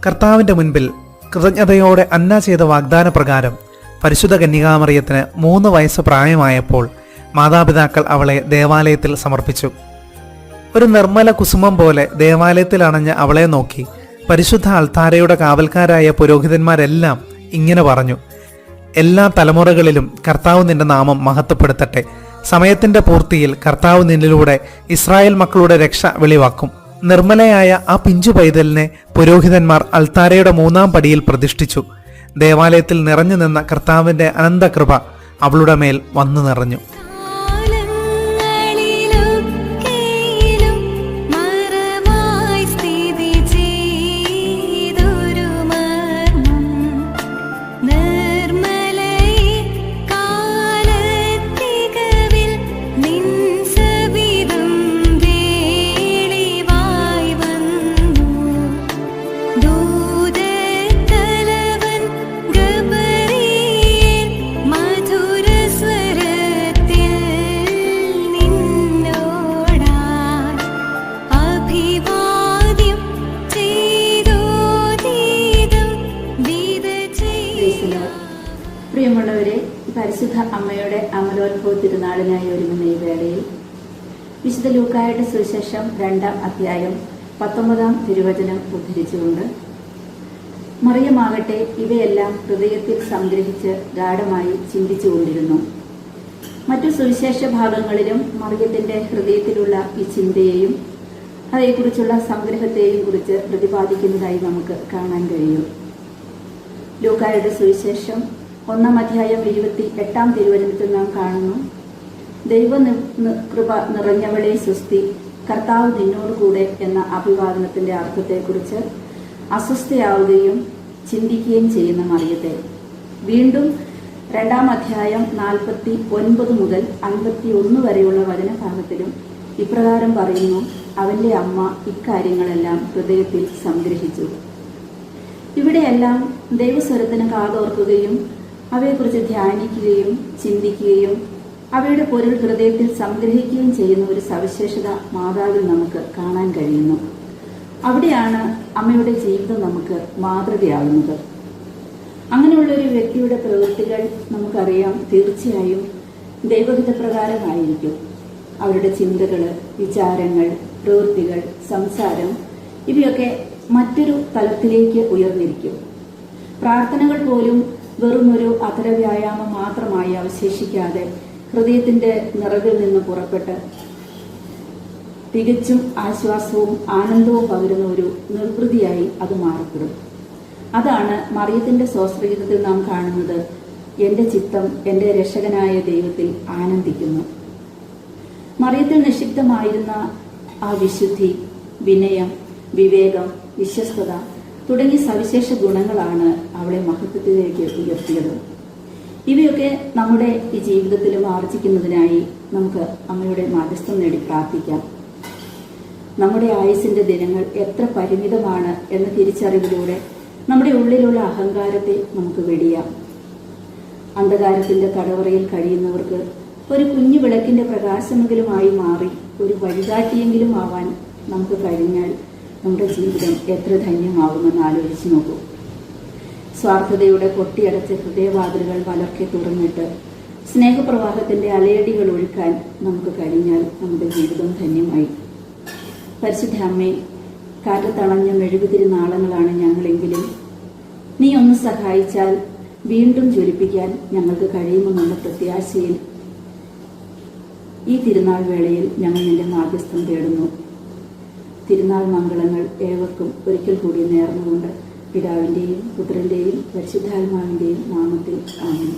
കർത്താവിൻ്റെ മുൻപിൽ കൃതജ്ഞതയോടെ അന്ന ചെയ്ത വാഗ്ദാന പ്രകാരം പരിശുദ്ധ കന്യകാമറിയത്തിന് 3 വയസ്സ് പ്രായമായപ്പോൾ മാതാപിതാക്കൾ അവളെ ദേവാലയത്തിൽ സമർപ്പിച്ചു. ഒരു നിർമ്മല കുസുമം പോലെ ദേവാലയത്തിൽ അണഞ്ഞ അവളെ നോക്കി പരിശുദ്ധ അൾത്താരയുടെ കാവൽക്കാരായ പുരോഹിതന്മാരെല്ലാം ഇങ്ങനെ പറഞ്ഞു: എല്ലാ തലമുറകളിലും കർത്താവ് നിന്റെ നാമം മഹത്വപ്പെടുത്തട്ടെ. സമയത്തിന്റെ പൂർത്തിയിൽ കർത്താവ് നിന്നിലൂടെ ഇസ്രായേൽ മക്കളുടെ രക്ഷ വെളിവാക്കും. നിർമ്മലയായ ആ പിഞ്ചു പൈതലിനെ പുരോഹിതന്മാർ അൾത്താരയുടെ 3-ാം പടിയിൽ പ്രതിഷ്ഠിച്ചു. ദേവാലയത്തിൽ നിറഞ്ഞു നിന്ന കർത്താവിന്റെ അനന്തകൃപ അവളുടെ മേൽ വന്നു നിറഞ്ഞു. പ്രിയമുള്ളവരെ, പരിശുദ്ധ അമ്മയുടെ അമലോത്ഭവ തിരുനാളിനായി ഒരുങ്ങുന്ന ഈ വേളയിൽ വിശുദ്ധ ലൂക്കായുടെ സുവിശേഷം 2-ാം അധ്യായം 19-ാം തിരുവചനം ഉദ്ധരിച്ചുകൊണ്ട് മറിയമാകട്ടെ ഇവയെല്ലാം ഹൃദയത്തിൽ സംഗ്രഹിച്ച് ഗാഢമായി ചിന്തിച്ചുകൊണ്ടിരുന്നു. മറ്റു സുവിശേഷ ഭാഗങ്ങളിലും മറിയത്തിന്റെ ഹൃദയത്തിലുള്ള ഈ ചിന്തയെയും അതേക്കുറിച്ചുള്ള സംഗ്രഹത്തെയും കുറിച്ച് പ്രതിപാദിക്കുന്നതായി നമുക്ക് കാണാൻ കഴിയും. ലൂക്കായുടെ സുവിശേഷം 1-ാം അധ്യായം 28-ാം തിരുവചനത്തിൽ നാം കാണുന്നു: ദൈവ കൃപ നിറഞ്ഞവളെ സ്വസ്തി, കർത്താവ് നിന്നോടുകൂടെ എന്ന അഭിവാദനത്തിന്റെ അർത്ഥത്തെക്കുറിച്ച് അസ്വസ്ഥയാവുകയും ചിന്തിക്കുകയും ചെയ്യുന്ന മറിയത്തെ വീണ്ടും 2-ാം അധ്യായം 49 മുതൽ 51 വരെയുള്ള വചനഭാഗത്തിലും ഇപ്രകാരം പറയുന്നു: അവന്റെ അമ്മ ഇക്കാര്യങ്ങളെല്ലാം ഹൃദയത്തിൽ സംഗ്രഹിച്ചു. ഇവിടെയെല്ലാം ദൈവസ്വരത്തിന് കാതോർക്കുകയും അവയെക്കുറിച്ച് ധ്യാനിക്കുകയും ചിന്തിക്കുകയും അവയുടെ പൊരുൾ ഹൃദയത്തിൽ സംഗ്രഹിക്കുകയും ചെയ്യുന്ന ഒരു സവിശേഷത മാതാവിൽ നമുക്ക് കാണാൻ കഴിയുന്നു. അവിടെയാണ് അമ്മയുടെ ജീവിതം നമുക്ക് മാതൃകയാകുന്നത്. അങ്ങനെയുള്ള ഒരു വ്യക്തിയുടെ പ്രവൃത്തികൾ നമുക്കറിയാം തീർച്ചയായും ദൈവഹിതപ്രകാരമായിരിക്കും. അവരുടെ ചിന്തകൾ, വിചാരങ്ങൾ, പ്രവൃത്തികൾ, സംസാരം ഇവയൊക്കെ മറ്റൊരു തലത്തിലേക്ക് ഉയർന്നിരിക്കും. പ്രാർത്ഥനകൾ പോലും വെറുമൊരു അധരവ്യായാമം മാത്രമായി അവശേഷിക്കാതെ ഹൃദയത്തിന്റെ നിറവിൽ നിന്ന് പുറപ്പെട്ട് തികച്ചും ആശ്വാസവും ആനന്ദവും പകരുന്ന ഒരു നിർവൃതിയായി അത് മാറപ്പെടും. അതാണ് മറിയത്തിന്റെ സ്വാശ്രയത്വത്തിൽ നാം കാണുന്നത്: എന്റെ ചിത്തം എന്റെ രക്ഷകനായ ദൈവത്തിൽ ആനന്ദിക്കുന്നു. മറിയത്തിൽ നിക്ഷിപ്തമായിരുന്ന ആ വിശുദ്ധി, വിനയം, വിവേകം, വിശ്വസ്തത തുടങ്ങിയ സവിശേഷ ഗുണങ്ങളാണ് അവളെ മഹത്വത്തിലേക്ക് ഉയർത്തിയത്. ഇവയൊക്കെ നമ്മുടെ ഈ ജീവിതത്തിലും ആർജിക്കുന്നതിനായി നമുക്ക് അമ്മയുടെ മാധ്യസ്ഥം നേടി പ്രാർത്ഥിക്കാം. നമ്മുടെ ആയുസിന്റെ ദിനങ്ങൾ എത്ര പരിമിതമാണ് എന്ന തിരിച്ചറിവിലൂടെ നമ്മുടെ ഉള്ളിലുള്ള അഹങ്കാരത്തെ നമുക്ക് വെടിയാം. അന്ധകാരത്തിന്റെ തടവറയിൽ കഴിയുന്നവർക്ക് ഒരു കുഞ്ഞു വിളക്കിന്റെ പ്രകാശമെങ്കിലുമായി മാറി ഒരു വഴികാട്ടിയെങ്കിലും ആവാൻ നമുക്ക് കഴിഞ്ഞാൽ നമ്മുടെ ജീവിതം എത്ര ധന്യമാകുമെന്ന് ആലോചിച്ച് നോക്കൂ. സ്വാർത്ഥതയുടെ പൊട്ടിയടച്ച ഹൃദയവാതിലുകൾ വളർക്കെ തുറന്നിട്ട് സ്നേഹപ്രവാഹത്തിന്റെ അലയടികൾ ഒഴുക്കാൻ നമുക്ക് കഴിഞ്ഞാൽ നമ്മുടെ ജീവിതം ധന്യമായി. പരിശുദ്ധ അമ്മേ, കാറ്റത്തണഞ്ഞ മെഴുകുതിരി നാളങ്ങളാണ് ഞങ്ങളെങ്കിലും നീ ഒന്ന് സഹായിച്ചാൽ വീണ്ടും ജ്വലിപ്പിക്കാൻ ഞങ്ങൾക്ക് കഴിയുമെന്നുള്ള പ്രത്യാശയിൽ ഈ തിരുനാൾ വേളയിൽ ഞങ്ങൾ നിന്റെ മാധ്യസ്ഥം തേടുന്നു. തിരുനാൾ മംഗളങ്ങൾ ഏവർക്കും ഒരിക്കൽ കൂടി നേർന്നുകൊണ്ട് പിതാവിൻ്റെയും പുത്രൻ്റെയും പരിശുദ്ധാത്മാവിൻ്റെയും നാമത്തിൽ ആമേൻ.